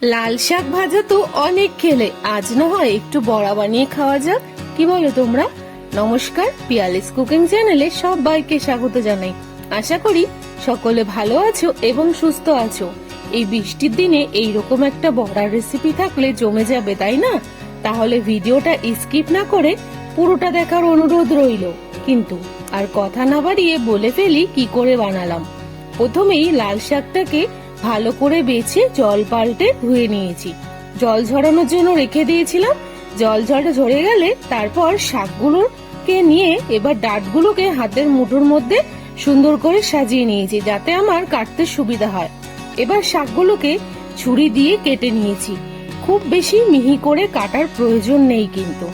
লাল শাক ভাজা তো অনেক খেলে, আজ না হয় একটু বড়া বানিয়ে খাওয়া যাক, কি বলো তোমরা? নমস্কার, পিয়ালিস কুকিং চ্যানেলে সবাইকে স্বাগত জানাই। আশা করি সকলে ভালো আছো এবং সুস্থ আছো। এই বৃষ্টির দিনে এইরকম একটা বড়ার রেসিপি থাকলে জমে যাবে, তাই না? তাহলে ভিডিওটা স্কিপ না করে পুরোটা দেখার অনুরোধ রইল। কিন্তু আর কথা না বাড়িয়ে বলে ফেলি কি করে বানালাম। প্রথমেই লাল শাকটাকে ভালো করে বেছে জল পাল্টে ধুয়ে নিয়েছি। জল ঝরানোর জন্য রেখে দিয়েছিলাম। জল ঝরে গেলে তারপর শাকগুলোকে নিয়ে এবার ডাঁটগুলোকে হাতের মুঠোর মধ্যে সুন্দর করে সাজিয়ে নিয়েছি, যাতে আমার কাটতে সুবিধা হয়। এবার শাকগুলোকে ছুরি দিয়ে কেটে নিয়েছি। খুব বেশি মিহি করে কাটার প্রয়োজন নেই, কিন্তু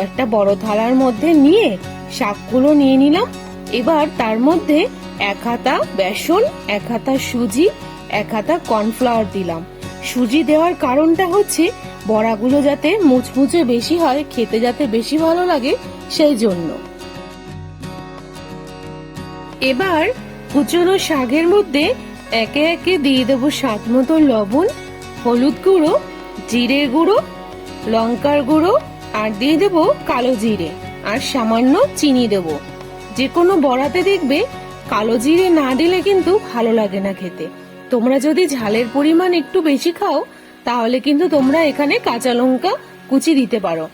একটা বড় থালার মধ্যে নিয়ে শাকগুলো নিয়ে নিলাম। এবার তার মধ্যে 1 হাতা বেসন, 1 হাতা সুজি, 1 হাতা কর্নফ্লাওয়ার দিলাম। সুজি দেওয়ার কারণটা হচ্ছে বড়াগুলো যাতে মুচমুচে বেশি হয়, খেতে যাতে বেশি ভালো লাগে, সেই জন্য। এবার কুচনো শাকের মধ্যে একে একে দিয়ে দেবো স্বাদ মতো লবণ, হলুদ গুঁড়ো, জিরে গুঁড়ো, লঙ্কার গুঁড়ো, আর দিয়ে দেবো কালো জিরে, আর সামান্য চিনি দেবো। যে কোনো বড়াতে দেখবে কালো জিরে না দিলে কিন্তু ভালো লাগে না খেতে। তোমরা যদি ঝালের পরিমাণ একটু বেশি খাও তাহলে কিন্তু তোমরা এখানে কাঁচা লঙ্কা কুচি দিতে পারো।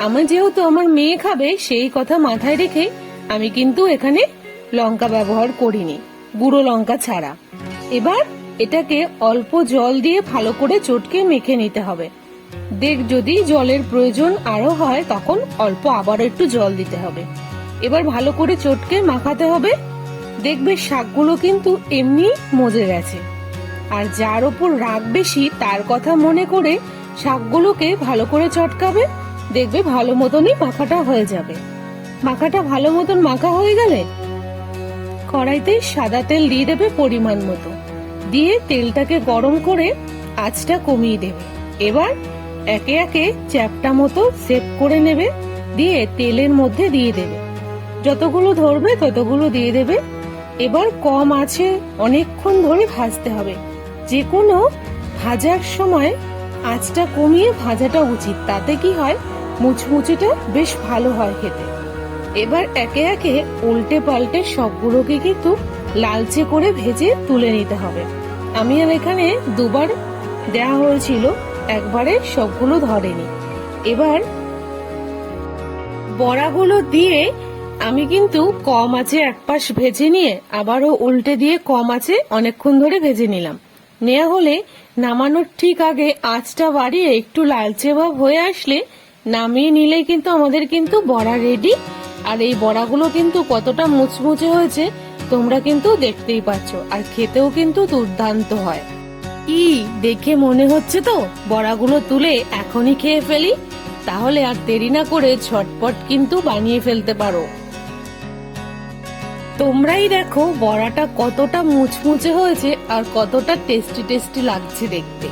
আমার যেহেতু আমার মেয়ে খাবে, সেই কথা মাথায় রেখে আমি কিন্তু এখানে লঙ্কা ব্যবহার করিনি, গুঁড়ো লঙ্কা ছাড়া। এবার এটাকে অল্প জল দিয়ে ভালো করে চটকে মেখে নিতে হবে। দেখ, যদি জলের প্রয়োজন আরো হয় তখন অল্প আবার একটু জল দিতে হবে। এবার ভালো করে চটকে মাখাতে হবে। দেখবে শাকগুলো কিন্তু এমনি মজে গেছে। আর যার ওপর রাগ বেশি তার কথা মনে করে শাকগুলোকে ভালো করে চটকাবে, দেখবে ভালো মতনই মাখাটা হয়ে যাবে। মাখাটা ভালো মতন মাখা হয়ে গেলে কড়াইতে সাদা তেল দিয়ে দেবে পরিমাণ মতো, দিয়ে তেলটাকে গরম করে আঁচটা কমিয়ে দেবে। এবার একে একে চ্যাপটা মতো সেট করে নেবে, দিয়ে তেলের মধ্যে দিয়ে দেবে। যতগুলো ধরবে ততগুলো দিয়ে দেবে। এবার কম আঁচে অনেকক্ষণ ধরে ভাজতে হবে। যে কোনো ভাজার সময় আঁচটা কমিয়ে ভাজাটা উচিত, তাতে কি হয় মুচমুচেটা বেশ ভালো হয় খেতে। এবার একে একে উল্টে পাল্টে সবগুলোকে কিন্তু লালচে করে ভেজে তুলে নিতে হবে। আমি আর এখানে দুবার দেওয়া হয়েছিল, একবারে সবগুলো ধরেনি। এবার বড়াগুলো দিয়ে আমি কিন্তু কম আঁচে এক পাশ ভেজে নিয়ে আবারও উল্টে দিয়ে কম আঁচে অনেকক্ষণ ধরে ভেজে নিলাম। নেওয়া হলে নামানোর ঠিক আগে আঁচটা বাড়িয়ে একটু লালচে ভাব হয়ে আসলে নামিয়ে নিলেই কিন্তু আমাদের কিন্তু বড়া রেডি। আর এই বড়াগুলো কিন্তু কতটা মুচমুচে হয়েছে তোমরা কিন্তু দেখতেই পাচ্ছ, আর খেতেও কিন্তু দুর্দান্ত হয়। কি দেখে মনে হচ্ছে তো বড়াগুলো তুলে এখনই খেয়ে ফেলি? তাহলে আর দেরি না করে ঝটপট কিন্তু বানিয়ে ফেলতে পারো। তোমরাই দেখো বড়াটা কতটা মুচমুচে হয়েছে আর কতটা টেস্টি টেস্টি লাগছে দেখতে।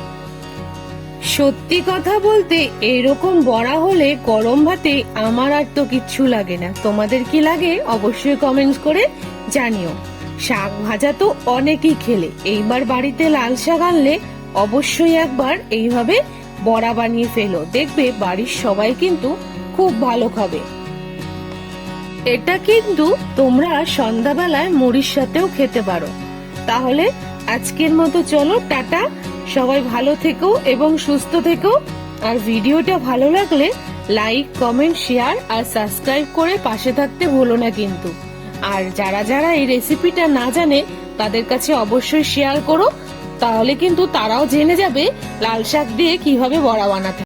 সত্যি কথা বলতে এরকম বড়া হলে গরম ভাতে আমার আর তো কিচ্ছু লাগে না। তোমাদের কি লাগে অবশ্যই কমেন্টস করে জানিও। শাক ভাজা তো অনেকেই খেলে, এইবার বাড়িতে লাল শাক আনলে অবশ্যই একবার এইভাবে বড়া বানিয়ে ফেলো, দেখবে বাড়ির সবাই কিন্তু খুব ভালো খাবে। এটা কিন্তু তোমরা সন্ধ্যাবেলায় মুড়ির সাথেও খেতে পারো। তাহলে আজকের মতো চলো, টাটা। সবাই ভালো থেকো এবং সুস্থ থেকো। আর ভিডিওটা ভালো লাগলে লাইক, কমেন্ট, শেয়ার আর সাবস্ক্রাইব করে পাশে থাকতে ভুলো না কিন্তু। আর যারা যারা এই রেসিপিটা না জানে তাদের কাছে অবশ্যই শেয়ার করো, তাহলে কিন্তু তারাও জেনে যাবে লাল শাক দিয়ে কিভাবে বড়া বানাতে।